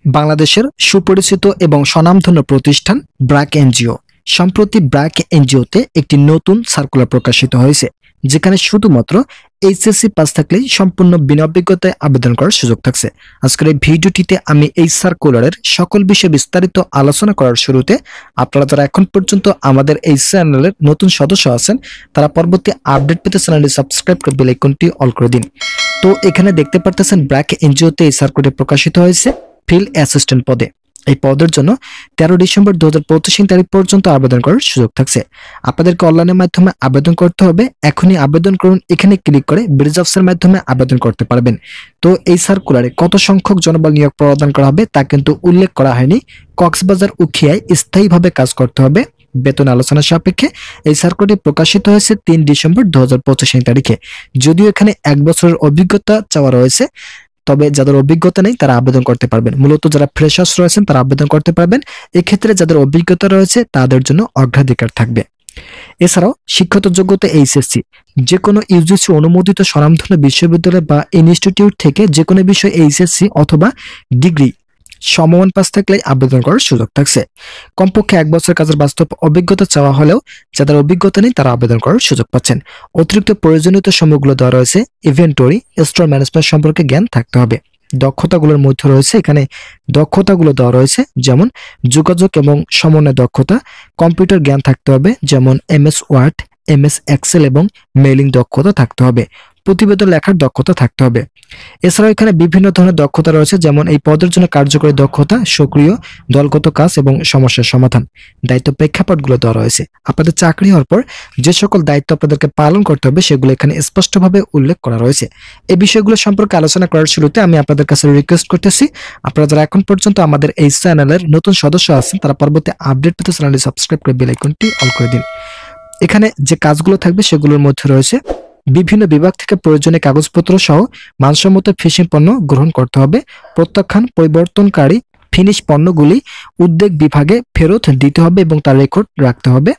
বাংলাদেশের সুপরিচিত এবং স্বনামধন্য প্রতিষ্ঠান ব্র্যাক এনজিও। সম্প্রতি ব্র্যাক এনজিওতে একটি নতুন সার্কুলার প্রকাশিত হয়েছে, যেখানে শুধুমাত্র এইচএসসি পাস থাকলেই সম্পূর্ণ বিনা অভিজ্ঞতায় আবেদন করার সুযোগ থাকছে। আজকের এই ভিডিওটিতে আমি এই সার্কুলারের সকল বিষয়ে বিস্তারিত আলোচনা করার শুরুতে আপনারা যারা এখন পর্যন্ত আমাদের এই চ্যানেলের নতুন সদস্য আছেন, তারা পরবর্তী আপডেট পেতে চ্যানেলটি সাবস্ক্রাইব করে বেল আইকনটি অল করে দিন। তো এখানে দেখতে পারতেছেন ব্র্যাক এনজিওতে এই সার্কুলার প্রকাশিত হয়েছে ফিল্ড অ্যাসিস্ট্যান্ট পদে। এই পদের জন্য 13 ডিসেম্বর 2025 তারিখ পর্যন্ত আবেদন করার সুযোগ থাকছে। আপনাদেরকে অনলাইনের মাধ্যমে আবেদন করতে হবে। এখনই আবেদন করুন, এখানে ক্লিক করে ব্রিজ অফিসের মাধ্যমে আবেদন করতে পারবেন। তো এই সার্কুলারে কত সংখ্যক জনবল নিয়োগ প্রদান করা হবে তা কিন্তু উল্লেখ করা হয়নি। কক্সবাজার উখিয়ায় স্থায়ীভাবে কাজ করতে হবে। বেতন আলোচনা সাপেক্ষে এই সার্কুলারটি প্রকাশিত হয়েছে 3 ডিসেম্বর 2025 তারিখে। যদিও এখানে 1 বছরের অভিজ্ঞতা চাওয়া রয়েছে, তবে যাদের অভিজ্ঞতা নেই তারা আবেদন করতে পারবেন। মূলত যারা ফ্রেশার্স রয়েছেন তারা আবেদন করতে পারবেন। এক্ষেত্রে যাদের অভিজ্ঞতা রয়েছে তাদের জন্য অগ্রাধিকার থাকবে। এছাড়াও শিক্ষাগত যোগ্যতা এইচএসসি, যে কোনো ইউজিসি অনুমোদিত স্বনামধন্য বিশ্ববিদ্যালয় বা ইনস্টিটিউট থেকে যে কোনো বিষয় এইচএসসি অথবা ডিগ্রি সমমান পাস থাকলে আবেদন করার সুযোগ থাকছে। কমপক্ষে 1 বছর কাজের বাস্তব অভিজ্ঞতা চাওয়া হলেও যাদের অভিজ্ঞতা নেই তারা আবেদন করার সুযোগ পাচ্ছেন। অতিরিক্ত প্রয়োজনীয়তা সমূহগুলো দেওয়া রয়েছে। ইনভেন্টরি, স্টোর ম্যানেজমেন্ট সম্পর্কে জ্ঞান থাকতে হবে। দক্ষতাগুলোর মধ্যে রয়েছে এখানে দক্ষতাগুলো দেওয়া রয়েছে, যেমন যোগাযোগ এবং সমন্বয় দক্ষতা, কম্পিউটার জ্ঞান থাকতে হবে, যেমন এমএস ওয়ার্ড, এমএস এক্সেল এবং মেইলিং দক্ষতা থাকতে হবে। প্রতিবেদন লেখার দক্ষতা থাকতে হবে। এছাড়াও এখানে বিভিন্ন ধরনের দক্ষতা রয়েছে, যেমন এই পদের জন্য কার্যকরী দক্ষতা, সক্রিয় দলগত কাজ এবং সমস্যার সমাধান। দায়িত্ব প্রেক্ষাপটগুলো দেওয়া রয়েছে। আপনাদের চাকরি হওয়ার পর যে সকল দায়িত্ব আপনাদেরকে পালন করতে হবে সেগুলো এখানে স্পষ্টভাবে উল্লেখ করা রয়েছে। এই বিষয়গুলো সম্পর্কে আলোচনা করার শুরুতে আমি আপনাদের কাছে রিকোয়েস্ট করতেছি, আপনারা যারা এখন পর্যন্ত আমাদের এই চ্যানেলের নতুন সদস্য আছেন তারা পরবর্তী আপডেট পেতে চ্যানেলটি সাবস্ক্রাইব করে বেল আইকনটি অল করে দিন। এখানে যে কাজগুলো থাকবে সেগুলোর মধ্যে রয়েছে বিভিন্ন বিভাগ থেকে প্রয়োজনীয় কাগজপত্র সহ মানসম্মত ফিনিশিং পণ্য গ্রহণ করতে হবে। প্রত্যাখ্যান পরিবর্তনকারী ফিনিশ পণ্যগুলি উদ্যোগ বিভাগে ফেরত দিতে হবে এবং তার রেকর্ড রাখতে হবে।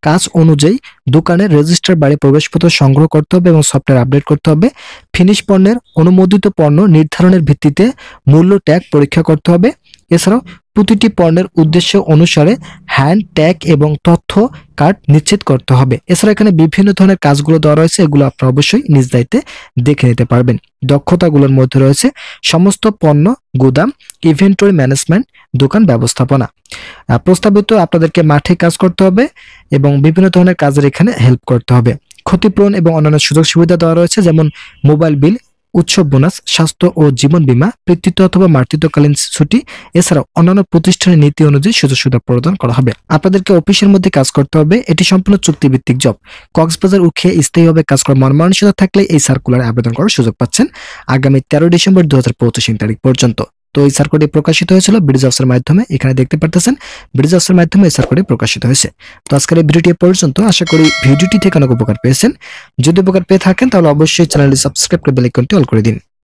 কাজ অনুযায়ী দোকানের রেজিস্টার বাড়ি প্রবেশপত্র সংগ্রহ করতে হবে এবং সফটওয়্যার আপডেট করতে হবে। ফিনিশ পণ্যের অনুমোদিত পণ্য নির্ধারণের ভিত্তিতে মূল্য ট্যাগ পরীক্ষা করতে হবে। এছাড়াও প্রতিটি পণ্যের উদ্দেশ্য অনুসারে হ্যান্ড ট্যাগ এবং তথ্য কার্ড নিশ্চিত করতে হবে। এছাড়া এখানে বিভিন্ন ধরনের কাজগুলো দেওয়া রয়েছে, এগুলো আপনারা অবশ্যই নিজ দায়িত্বে দেখে নিতে পারবেন। দক্ষতাগুলোর মধ্যে রয়েছে সমস্ত পণ্য গুদাম, ইনভেন্টরি ম্যানেজমেন্ট, দোকান ব্যবস্থাপনা। প্রস্তাবিত আপনাদেরকে মাঠে কাজ করতে হবে এবং বিভিন্ন ধরনের কাজের এখানে হেল্প করতে হবে। ক্ষতিপূরণ এবং অন্যান্য সুযোগ সুবিধা দেওয়া রয়েছে, যেমন মোবাইল বিল, উৎসব বোনাস, স্বাস্থ্য ও জীবন বীমা, পিতৃত্ব অথবা মাতৃত্বকালীন ছুটি। এছাড়াও অন্যান্য প্রতিষ্ঠানের নীতি অনুযায়ী সুযোগ সুবিধা প্রদান করা হবে। আপনাদেরকে অফিসের মধ্যে কাজ করতে হবে। এটি সম্পূর্ণ চুক্তিভিত্তিক জব। কক্সবাজার উখিয়া স্থায়ীভাবে কাজ করার মন মানসিকতা থাকলে এই সার্কুলারে আবেদন করার সুযোগ পাচ্ছেন আগামী 13 ডিসেম্বর 2025 তারিখ পর্যন্ত। তো এই সার্কুলারটি প্রকাশিত হয়েছিল ব্রিজ অফিসের মাধ্যমে। এখানে দেখতে পারতেছেন ব্রিজ অফিসের মাধ্যমে এই সার্কুলারটি প্রকাশিত হয়েছে। তো আজকের এই ভিডিওটি পর্যন্ত। আশা করি ভিডিওটি থেকে অনেক উপকার পেয়েছেন। যদি উপকার পেয়ে থাকেন তাহলে অবশ্যই চ্যানেলটি সাবস্ক্রাইব করে বেল আইকনটি অল করে দিন।